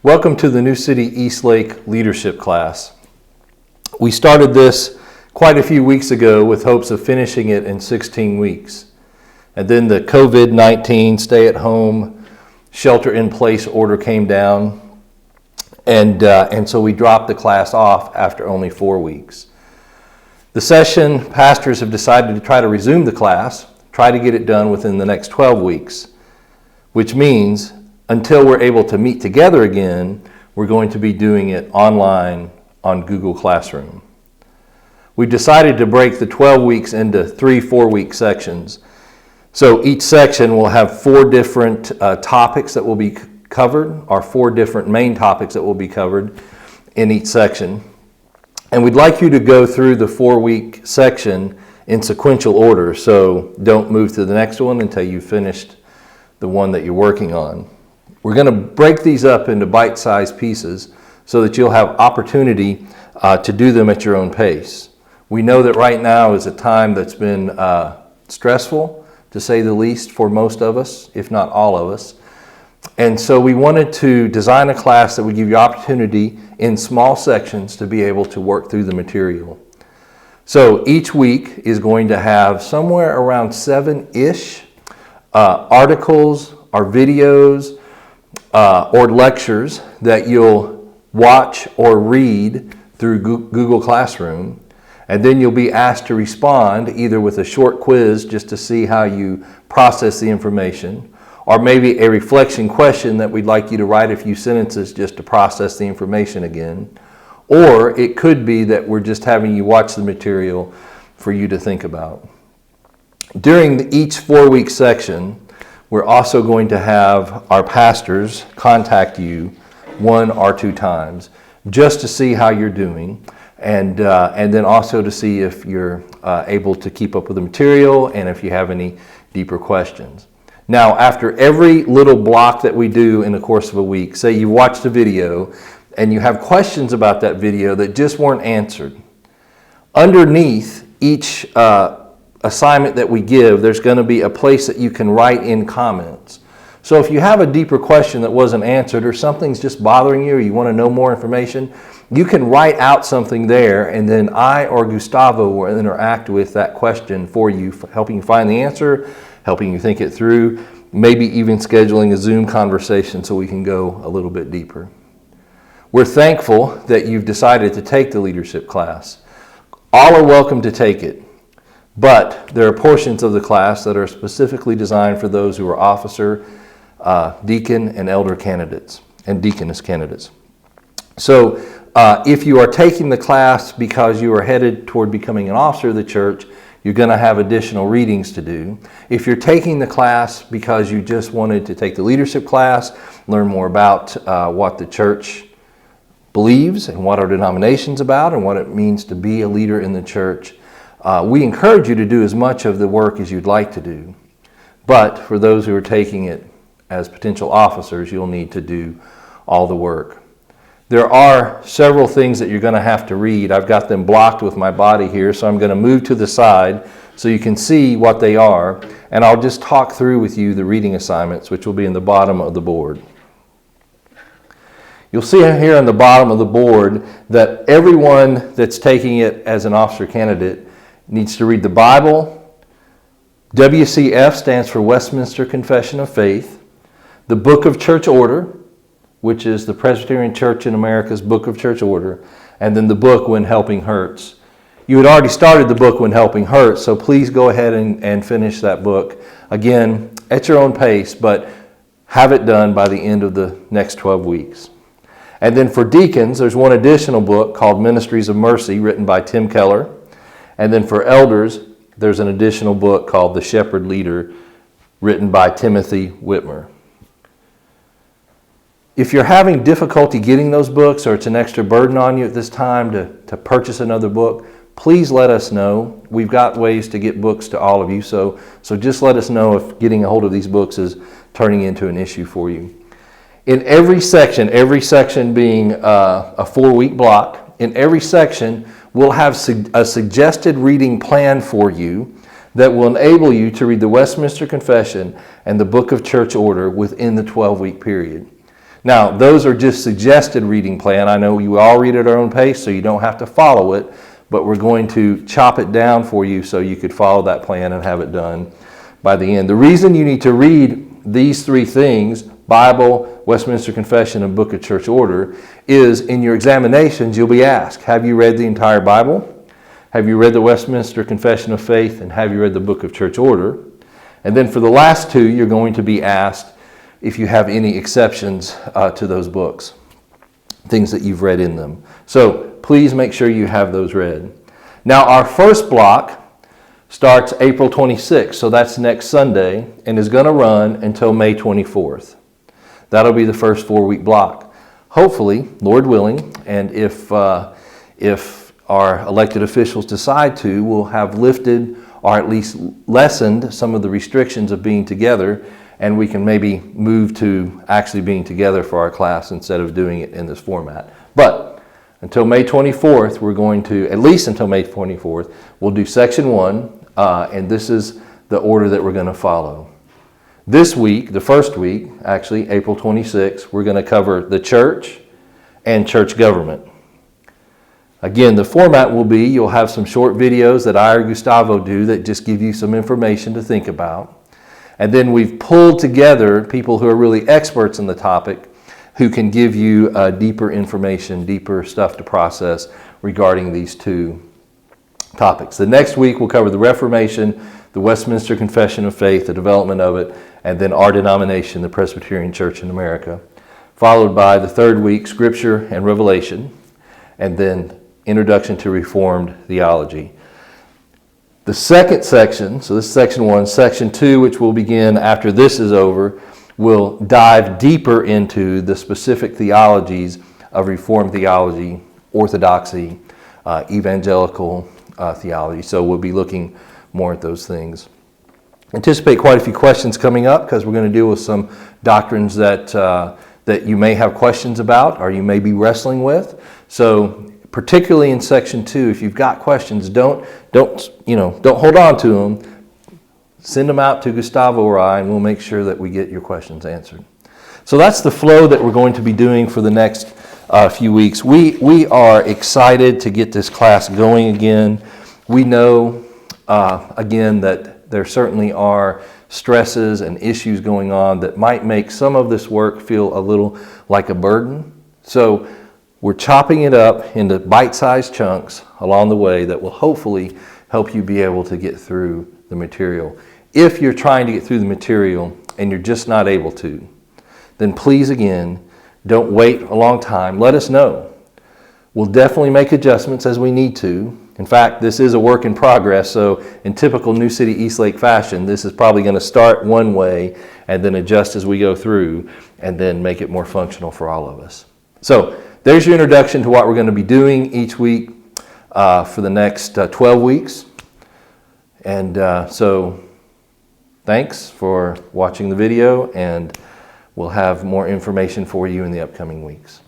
Welcome to the New City Eastlake Leadership Class. We started this quite a few weeks ago with hopes of finishing it in 16 weeks. And then the COVID-19 stay-at-home, shelter-in-place order came down, and so we dropped the class off after only 4 weeks. The session, pastors have decided to try to resume the class, try to get it done within the next 12 weeks, which means until we're able to meet together again, we're going to be doing it online on Google Classroom. We've decided to break the 12 weeks into 3 4-week sections. So each section will have 4 different topics that will be covered, or 4 different main topics that will be covered in each section. And we'd like you to go through the 4-week section in sequential order, so don't move to the next one until you've finished the one that you're working on. We're going to break these up into bite-sized pieces so that you'll have opportunity to do them at your own pace. We know that right now is a time that's been stressful, to say the least, for most of us, if not all of us. And so we wanted to design a class that would give you opportunity in small sections to be able to work through the material. So each week is going to have somewhere around 7-ish articles or videos or lectures that you'll watch or read through Google Classroom, and then you'll be asked to respond either with a short quiz just to see how you process the information, or maybe a reflection question that we'd like you to write a few sentences just to process the information again, or it could be that we're just having you watch the material for you to think about. During each 4-week section, we're also going to have our pastors contact you 1 or 2 times just to see how you're doing, and then also to see if you're able to keep up with the material and if you have any deeper questions. Now, after every little block that we do in the course of a week, say you watched a video and you have questions about that video that just weren't answered, underneath each assignment that we give, there's going to be a place that you can write in comments. So if you have a deeper question that wasn't answered, or something's just bothering you, or you want to know more information, you can write out something there, and then I or Gustavo will interact with that question for you, helping you find the answer, helping you think it through, maybe even scheduling a Zoom conversation so we can go a little bit deeper. We're thankful that you've decided to take the leadership class. All are welcome to take it. But there are portions of the class that are specifically designed for those who are officer, deacon, and elder candidates, and deaconess candidates. So if you are taking the class because you are headed toward becoming an officer of the church, you're going to have additional readings to do. If you're taking the class because you just wanted to take the leadership class, learn more about what the church believes and what our denomination's about and what it means to be a leader in the church, we encourage you to do as much of the work as you'd like to do. But for those who are taking it as potential officers, you'll need to do all the work. There are several things that you're going to have to read. I've got them blocked with my body here, so I'm going to move to the side so you can see what they are, and I'll just talk through with you the reading assignments, which will be in the bottom of the board. You'll see here on the bottom of the board that everyone that's taking it as an officer candidate needs to read the Bible. WCF stands for Westminster Confession of Faith, the Book of Church Order, which is the Presbyterian Church in America's Book of Church Order, and then the book When Helping Hurts. You had already started the book When Helping Hurts, so please go ahead and finish that book. Again, at your own pace, but have it done by the end of the next 12 weeks. And then for deacons, there's one additional book called Ministries of Mercy, written by Tim Keller. And then for elders, there's an additional book called The Shepherd Leader, written by Timothy Whitmer. If you're having difficulty getting those books, or it's an extra burden on you at this time to purchase another book, please let us know. We've got ways to get books to all of you, so just let us know if getting a hold of these books is turning into an issue for you. In every section being a 4-week block, in every section we'll have a suggested reading plan for you that will enable you to read the Westminster Confession and the Book of Church Order within the 12-week period. Now, those are just suggested reading plan. I know you all read at our own pace, so you don't have to follow it, but we're going to chop it down for you so you could follow that plan and have it done by the end. The reason you need to read these three things, Bible, Westminster Confession, and Book of Church Order, is in your examinations you'll be asked, have you read the entire Bible? Have you read the Westminster Confession of Faith? And have you read the Book of Church Order? And then for the last two, you're going to be asked if you have any exceptions to those books, things that you've read in them. So please make sure you have those read. Now, our first block starts April 26th, so that's next Sunday, and is going to run until May 24th. That'll be the first 4-week block. Hopefully, Lord willing, and if our elected officials decide to, we'll have lifted or at least lessened some of the restrictions of being together, and we can maybe move to actually being together for our class instead of doing it in this format. But until May 24th, we're going to, at least until May 24th, we'll do section 1, and this is the order that we're going to follow. This week, the first week, actually, April 26th, we're going to cover the church and church government. Again, the format will be, you'll have some short videos that I or Gustavo do that just give you some information to think about. And then we've pulled together people who are really experts in the topic who can give you deeper information, deeper stuff to process regarding these two topics. The next week we'll cover the Reformation, the Westminster Confession of Faith, the development of it, and then our denomination, the Presbyterian Church in America. Followed by the third week, Scripture and Revelation, and then Introduction to Reformed Theology. The second section, so this is section 1, section 2, which will begin after this is over, will dive deeper into the specific theologies of Reformed theology, Orthodoxy, evangelical theology. So we'll be looking more at those things. Anticipate quite a few questions coming up because we're going to deal with some doctrines that you may have questions about or you may be wrestling with. So particularly in section 2, if you've got questions, don't hold on to them. Send them out to Gustavo or I, and we'll make sure that we get your questions answered. So that's the flow that we're going to be doing for the next few weeks. We are excited to get this class going again. We know, again, that there certainly are stresses and issues going on that might make some of this work feel a little like a burden. So we're chopping it up into bite-sized chunks along the way that will hopefully help you be able to get through the material. If you're trying to get through the material and you're just not able to, then please, again, don't wait a long time. Let us know. We'll definitely make adjustments as we need to. In fact, this is a work in progress, so in typical New City Eastlake fashion, this is probably going to start one way and then adjust as we go through and then make it more functional for all of us. So there's your introduction to what we're going to be doing each week for the next 12 weeks. And so thanks for watching the video, and we'll have more information for you in the upcoming weeks.